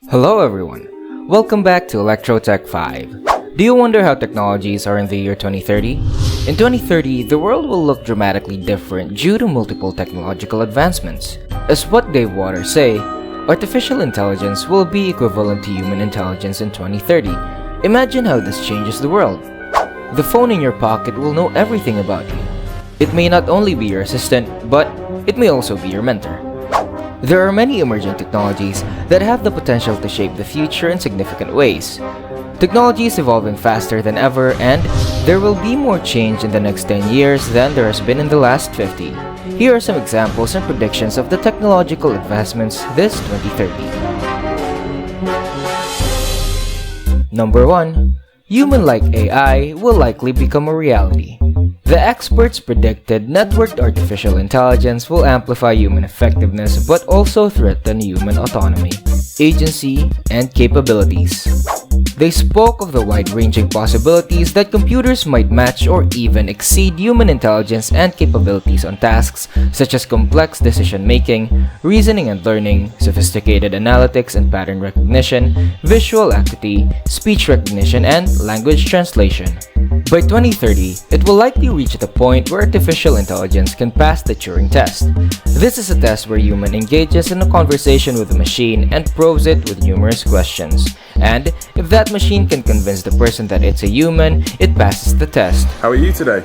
Hello everyone, welcome back to Electrotech 5. Do you wonder how technologies are in the year 2030? In 2030, the world will look dramatically different due to multiple technological advancements. As what Dave Waters say, artificial intelligence will be equivalent to human intelligence in 2030. Imagine how this changes the world. The phone in your pocket will know everything about you. It may not only be your assistant, but it may also be your mentor. There are many emerging technologies that have the potential to shape the future in significant ways. Technology is evolving faster than ever, and there will be more change in the next 10 years than there has been in the last 50. Here are some examples and predictions of the technological advancements this 2030. Number 1. Human-like AI will likely become a reality. The experts predicted networked artificial intelligence will amplify human effectiveness but also threaten human autonomy, agency, and capabilities. They spoke of the wide-ranging possibilities that computers might match or even exceed human intelligence and capabilities on tasks such as complex decision-making, reasoning and learning, sophisticated analytics and pattern recognition, visual acuity, speech recognition, and language translation. By 2030, it will likely reach the point where artificial intelligence can pass the Turing test. This is a test where a human engages in a conversation with a machine and probes it with numerous questions. And if that machine can convince the person that it's a human, it passes the test. How are you today?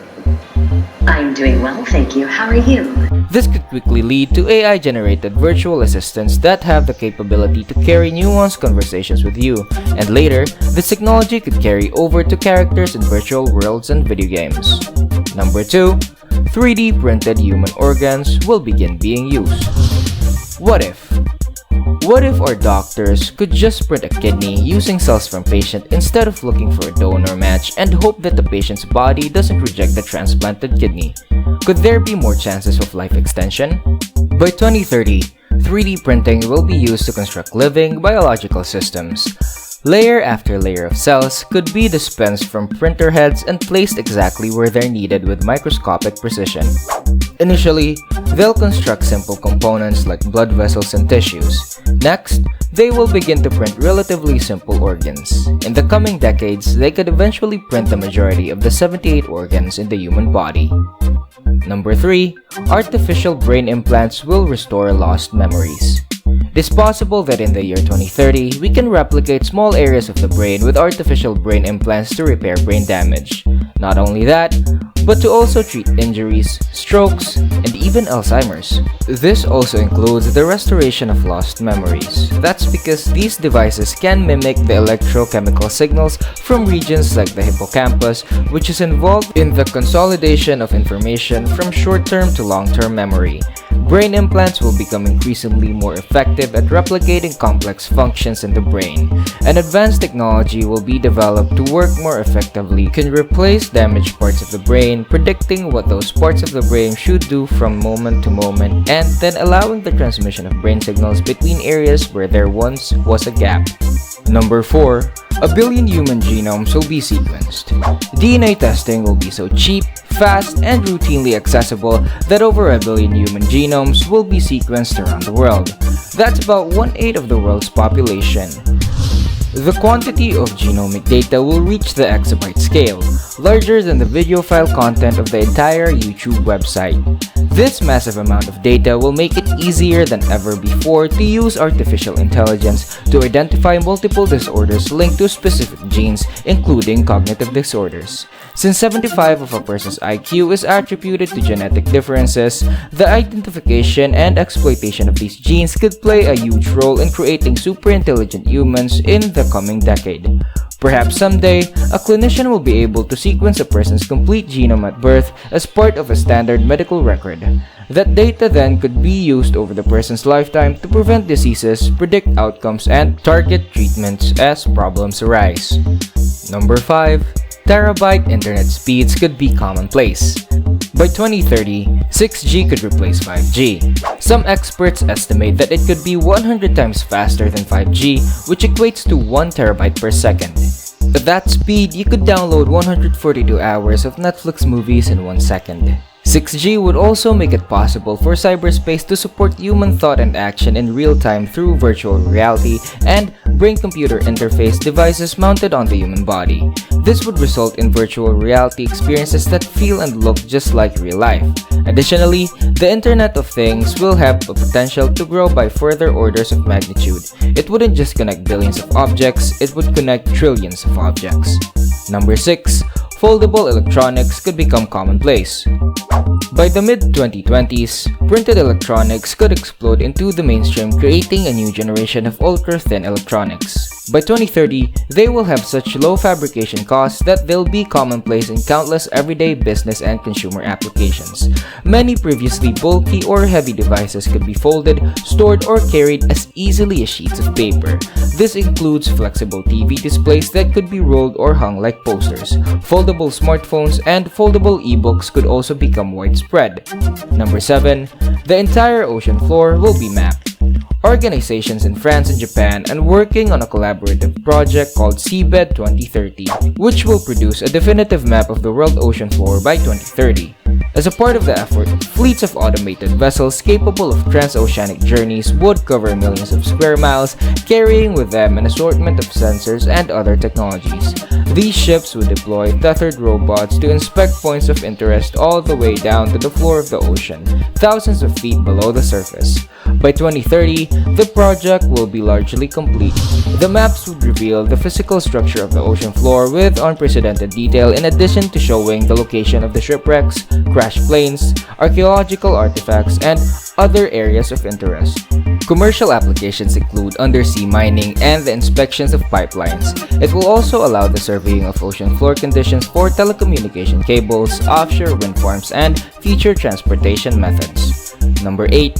I'm doing well, thank you. How are you? This could quickly lead to AI-generated virtual assistants that have the capability to carry nuanced conversations with you, and later, this technology could carry over to characters in virtual worlds and video games. Number 2. 3D printed human organs will begin being used. What if? What if our doctors could just print a kidney using cells from patient instead of looking for a donor match and hope that the patient's body doesn't reject the transplanted kidney? Could there be more chances of life extension? By 2030, 3D printing will be used to construct living biological systems. Layer after layer of cells could be dispensed from printer heads and placed exactly where they're needed with microscopic precision. Initially, they'll construct simple components like blood vessels and tissues. Next, they will begin to print relatively simple organs. In the coming decades, they could eventually print the majority of the 78 organs in the human body. Number 3. Artificial brain implants will restore lost memories. It is possible that in the year 2030, we can replicate small areas of the brain with artificial brain implants to repair brain damage. Not only that, but to also treat injuries, strokes, and even Alzheimer's. This also includes the restoration of lost memories. That's because these devices can mimic the electrochemical signals from regions like the hippocampus, which is involved in the consolidation of information from short-term to long-term memory. Brain implants will become increasingly more effective at replicating complex functions in the brain. An advanced technology will be developed to work more effectively, can replace damaged parts of the brain, predicting what those parts of the brain should do from moment to moment, and then allowing the transmission of brain signals between areas where there once was a gap. Number 4. A billion human genomes will be sequenced. DNA testing will be so cheap, fast, and routinely accessible that over a billion human genomes will be sequenced around the world. That's about 1/8 of the world's population. The quantity of genomic data will reach the exabyte scale, larger than the video file content of the entire YouTube website. This massive amount of data will make it easier than ever before to use artificial intelligence to identify multiple disorders linked to specific genes, including cognitive disorders. Since 75% of a person's IQ is attributed to genetic differences, the identification and exploitation of these genes could play a huge role in creating super-intelligent humans in the coming decade. Perhaps someday, a clinician will be able to sequence a person's complete genome at birth as part of a standard medical record. That data then could be used over the person's lifetime to prevent diseases, predict outcomes, and target treatments as problems arise. Number 5. Terabyte internet speeds could be commonplace. By 2030, 6G could replace 5G. Some experts estimate that it could be 100 times faster than 5G, which equates to 1 terabyte per second. At that speed, you could download 142 hours of Netflix movies in 1 second. 6G would also make it possible for cyberspace to support human thought and action in real time through virtual reality and brain-computer interface devices mounted on the human body. This would result in virtual reality experiences that feel and look just like real life. Additionally, the Internet of Things will have a potential to grow by further orders of magnitude. It wouldn't just connect billions of objects, it would connect trillions of objects. Number 6. Foldable electronics could become commonplace. By the mid-2020s, printed electronics could explode into the mainstream, creating a new generation of ultra-thin electronics. By 2030, they will have such low fabrication costs that they'll be commonplace in countless everyday business and consumer applications. Many previously bulky or heavy devices could be folded, stored, or carried as easily as sheets of paper. This includes flexible TV displays that could be rolled or hung like posters. Foldable smartphones and foldable ebooks could also become widespread. Number 7. The entire ocean floor will be mapped. Organizations in France and Japan are working on a collaborative project called Seabed 2030, which will produce a definitive map of the world ocean floor by 2030. As a part of the effort, fleets of automated vessels capable of transoceanic journeys would cover millions of square miles, carrying with them an assortment of sensors and other technologies. These ships would deploy tethered robots to inspect points of interest all the way down to the floor of the ocean, thousands of feet below the surface. By 2030, the project will be largely complete. The maps would reveal the physical structure of the ocean floor with unprecedented detail, in addition to showing the location of the shipwrecks, crashed planes, archaeological artifacts, and other areas of interest. Commercial applications include undersea mining and the inspections of pipelines. It will also allow the surveying of ocean floor conditions for telecommunication cables, offshore wind farms, and future transportation methods. Number 8.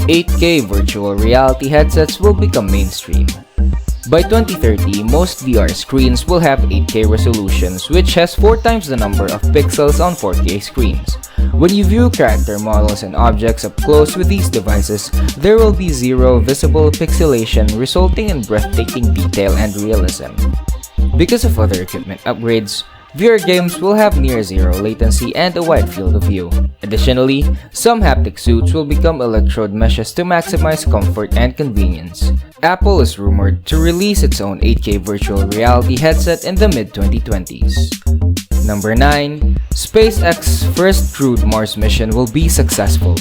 8K virtual reality headsets will become mainstream. By 2030, most VR screens will have 8K resolutions, which has 4 times the number of pixels on 4K screens. When you view character models and objects up close with these devices, there will be zero visible pixelation, resulting in breathtaking detail and realism. Because of other equipment upgrades, VR games will have near zero latency and a wide field of view. Additionally, some haptic suits will become electrode meshes to maximize comfort and convenience. Apple is rumored to release its own 8K virtual reality headset in the mid-2020s. Number 9. SpaceX's first crewed Mars mission will be successful.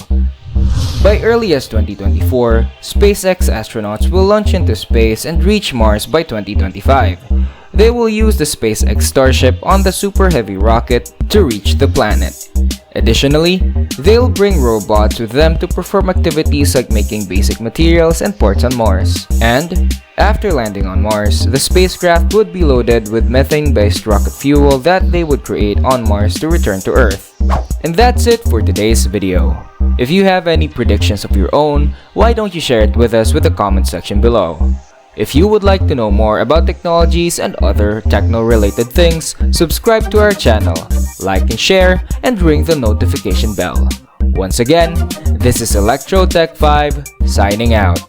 By early as 2024, SpaceX astronauts will launch into space and reach Mars by 2025. They will use the SpaceX Starship on the Super Heavy rocket to reach the planet. Additionally, they'll bring robots with them to perform activities like making basic materials and parts on Mars. And, after landing on Mars, the spacecraft would be loaded with methane-based rocket fuel that they would create on Mars to return to Earth. And that's it for today's video. If you have any predictions of your own, why don't you share it with us with the comment section below. If you would like to know more about technologies and other techno-related things, subscribe to our channel, like and share, and ring the notification bell. Once again, this is ElectroTech5 signing out.